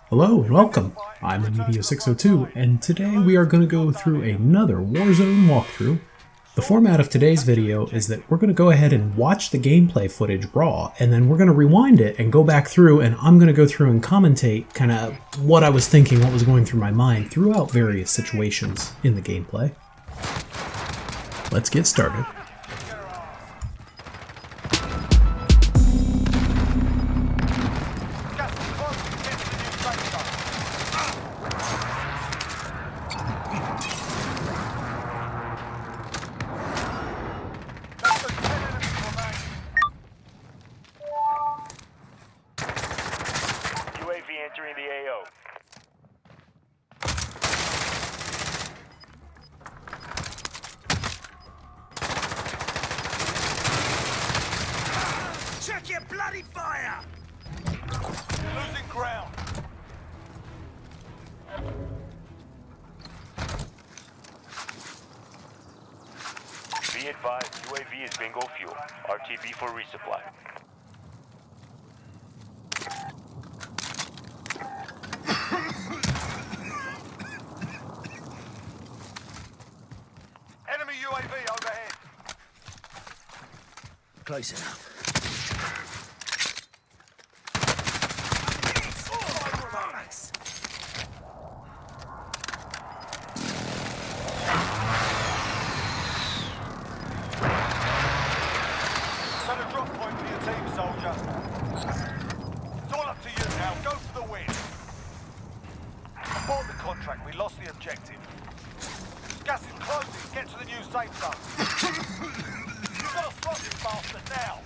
Hello and welcome. I'm Media602, and today we are going to go through another Warzone walkthrough. The format of today's video is that we're going to go ahead and watch the gameplay footage raw, and then we're going to rewind it and go back through, and I'm going to go through and commentate kind of what I was thinking, what was going through my mind throughout various situations in the gameplay. Let's get started. Entering the AO. Check your bloody fire! Losing ground. Be advised, UAV is bingo fuel. RTB for resupply. Enemy UAV overhead. Close enough. Set a drop point for your team, soldier. It's all up to you now. Go for the win. Abort the contract. We lost the objective. Gas is closing. Get to the new safe zone. You've got to stop this bastard now.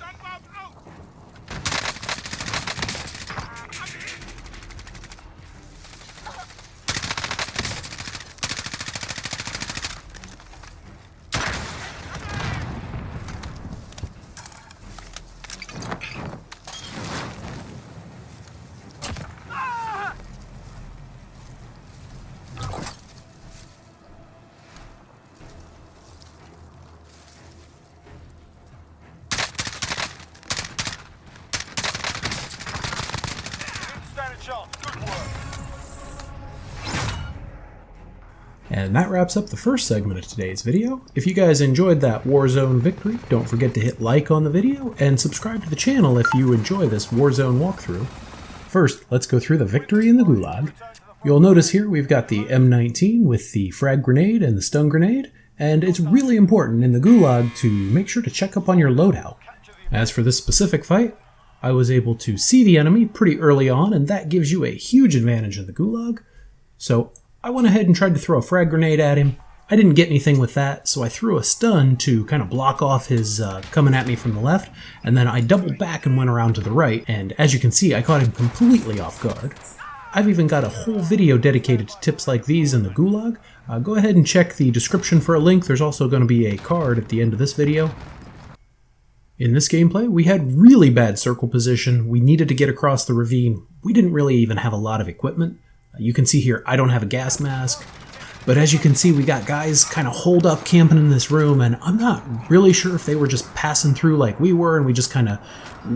Good work. And that wraps up the first segment of today's video. If you guys enjoyed that Warzone victory, don't forget to hit like on the video and subscribe to the channel if you enjoy this Warzone walkthrough. First, let's go through the victory in the Gulag. You'll notice here we've got the M19 with the frag grenade and the stun grenade, and it's really important in the Gulag to make sure to check up on your loadout. As for this specific fight, I was able to see the enemy pretty early on, and that gives you a huge advantage in the Gulag. So I went ahead and tried to throw a frag grenade at him. I didn't get anything with that, so I threw a stun to kind of block off his coming at me from the left, and then I doubled back and went around to the right, and as you can see, I caught him completely off guard. I've even got a whole video dedicated to tips like these in the Gulag. Go ahead and check the description for a link. There's also going to be a card at the end of this video. In this gameplay, we had really bad circle position. We needed to get across the ravine. We didn't really even have a lot of equipment. You can see here, I don't have a gas mask. But as you can see, we got guys kind of holed up camping in this room, and I'm not really sure if they were just passing through like we were, and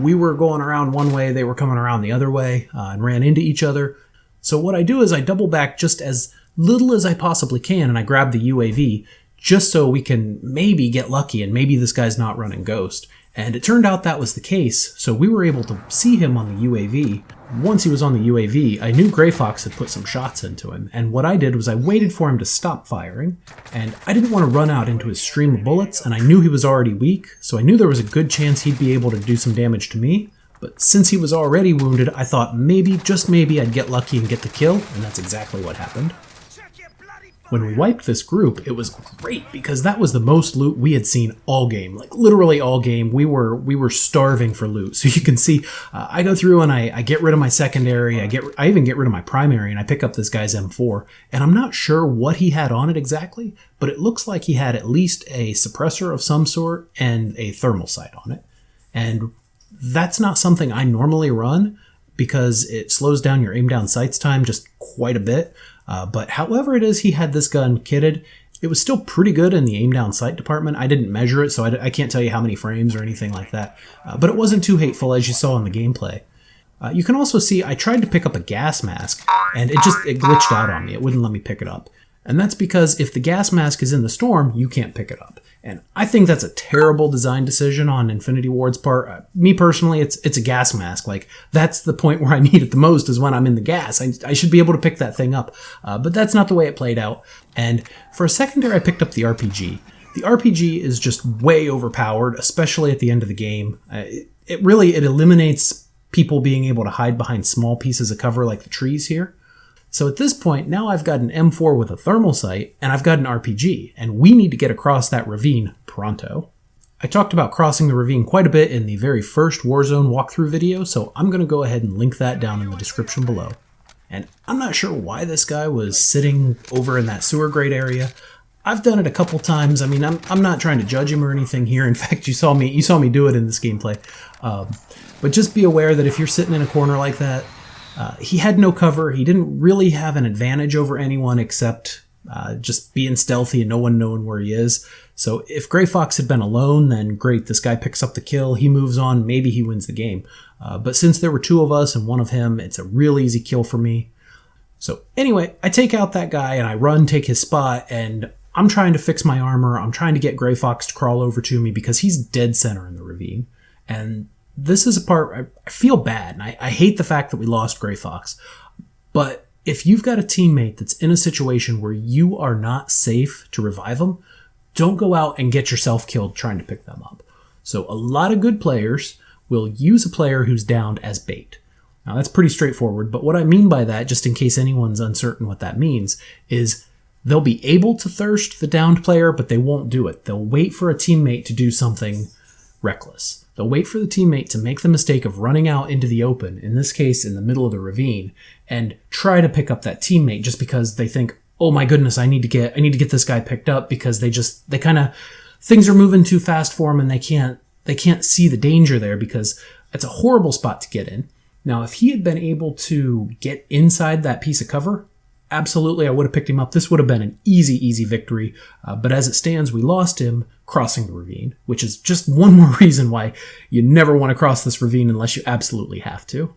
we were going around one way, they were coming around the other way, and ran into each other. So what I do is I double back just as little as I possibly can, and I grab the UAV, just so we can maybe get lucky, and maybe this guy's not running Ghost. And it turned out that was the case, so we were able to see him on the UAV. Once he was on the UAV, I knew Grey Fox had put some shots into him, and what I did was I waited for him to stop firing, and I didn't want to run out into his stream of bullets, and I knew he was already weak, so I knew there was a good chance he'd be able to do some damage to me. But since he was already wounded, I thought maybe, just maybe, I'd get lucky and get the kill, and that's exactly what happened. When we wiped this group, it was great because that was the most loot we had seen all game, like literally all game. We were starving for loot. So you can see, I go through and I get rid of my secondary. I even get rid of my primary, and I pick up this guy's M4. And I'm not sure what he had on it exactly, but it looks like he had at least a suppressor of some sort and a thermal sight on it. And that's not something I normally run because it slows down your aim down sights time just quite a bit. But however it is he had this gun kitted, it was still pretty good in the aim down sight department. I didn't measure it, so I can't tell you how many frames or anything like that. But it wasn't too hateful, as you saw in the gameplay. You can also see I tried to pick up a gas mask, and it glitched out on me. It wouldn't let me pick it up. And that's because if the gas mask is in the storm, you can't pick it up. And I think that's a terrible design decision on Infinity Ward's part. Me personally, it's a gas mask. Like, that's the point where I need it the most, is when I'm in the gas. I should be able to pick that thing up. But that's not the way it played out. And for a secondary, I picked up the RPG. The RPG is just way overpowered, especially at the end of the game. It eliminates people being able to hide behind small pieces of cover like the trees here. So at this point, now I've got an M4 with a thermal sight, and I've got an RPG, and we need to get across that ravine pronto. I talked about crossing the ravine quite a bit in the very first Warzone walkthrough video, so I'm going to go ahead and link that down in the description below. And I'm not sure why this guy was sitting over in that sewer grate area. I've done it a couple times. I mean, I'm not trying to judge him or anything here. In fact, you saw me do it in this gameplay. But just be aware that if you're sitting in a corner like that, he had no cover. He didn't really have an advantage over anyone except just being stealthy and no one knowing where he is. So if Gray Fox had been alone, then great, this guy picks up the kill, he moves on, maybe he wins the game. But since there were two of us and one of him, it's a real easy kill for me. So anyway, I take out that guy and I take his spot, and I'm trying to fix my armor. I'm trying to get Gray Fox to crawl over to me because he's dead center in the ravine. And this is a part I feel bad, and I hate the fact that we lost Gray Fox. But if you've got a teammate that's in a situation where you are not safe to revive them, don't go out and get yourself killed trying to pick them up. So a lot of good players will use a player who's downed as bait. Now that's pretty straightforward, but what I mean by that, just in case anyone's uncertain what that means, is they'll be able to thirst the downed player, but they won't do it. They'll wait for a teammate to do something reckless. They'll wait for the teammate to make the mistake of running out into the open, in this case in the middle of the ravine, and try to pick up that teammate just because they think, oh my goodness, I need to get this guy picked up, because things are moving too fast for them and they can't see the danger there because it's a horrible spot to get in. Now, if he had been able to get inside that piece of cover, absolutely I would have picked him up. This would have been an easy victory. But as it stands, we lost him crossing the ravine, which is just one more reason why you never want to cross this ravine unless you absolutely have to.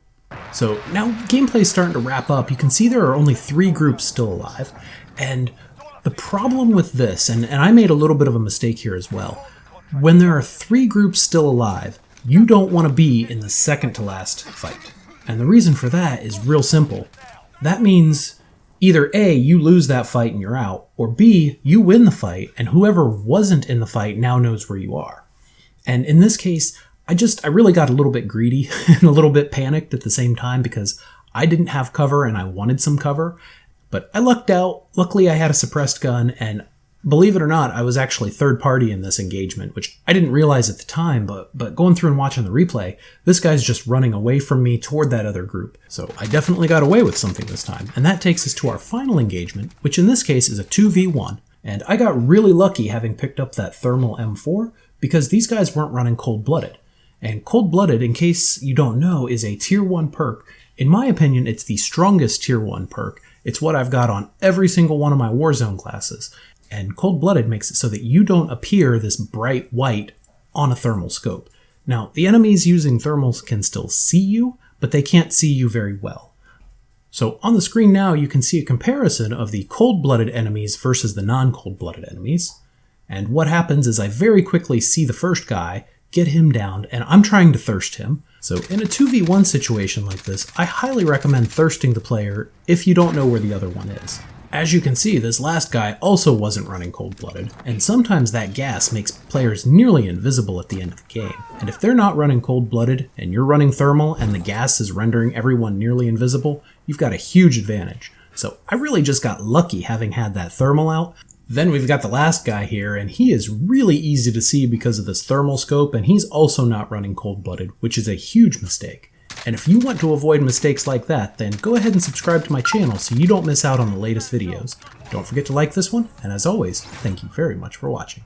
So now gameplay is starting to wrap up. You can see there are only 3 groups still alive. And the problem with this, and I made a little bit of a mistake here as well, when there are 3 groups still alive, you don't want to be in the second to last fight. And the reason for that is real simple. That means either A, you lose that fight and you're out, or B, you win the fight and whoever wasn't in the fight now knows where you are. And in this case, I really got a little bit greedy and a little bit panicked at the same time because I didn't have cover and I wanted some cover, but I lucked out. Luckily, I had a suppressed gun, and believe it or not, I was actually third party in this engagement, which I didn't realize at the time, but going through and watching the replay, this guy's just running away from me toward that other group. So I definitely got away with something this time. And that takes us to our final engagement, which in this case is a 2v1. And I got really lucky having picked up that thermal M4 because these guys weren't running cold-blooded. And cold-blooded, in case you don't know, is a tier 1 perk. In my opinion, it's the strongest tier 1 perk. It's what I've got on every single one of my Warzone classes. And cold-blooded makes it so that you don't appear this bright white on a thermal scope. Now, the enemies using thermals can still see you, but they can't see you very well. So on the screen now, you can see a comparison of the cold-blooded enemies versus the non-cold-blooded enemies. And what happens is I very quickly see the first guy, get him down, and I'm trying to thirst him. So in a 2v1 situation like this, I highly recommend thirsting the player if you don't know where the other one is. As you can see, this last guy also wasn't running cold-blooded, and sometimes that gas makes players nearly invisible at the end of the game. And if they're not running cold-blooded, and you're running thermal, and the gas is rendering everyone nearly invisible, you've got a huge advantage. So I really just got lucky having had that thermal out. Then we've got the last guy here, and he is really easy to see because of this thermal scope, and he's also not running cold-blooded, which is a huge mistake. And if you want to avoid mistakes like that, then go ahead and subscribe to my channel so you don't miss out on the latest videos. Don't forget to like this one, and as always, thank you very much for watching.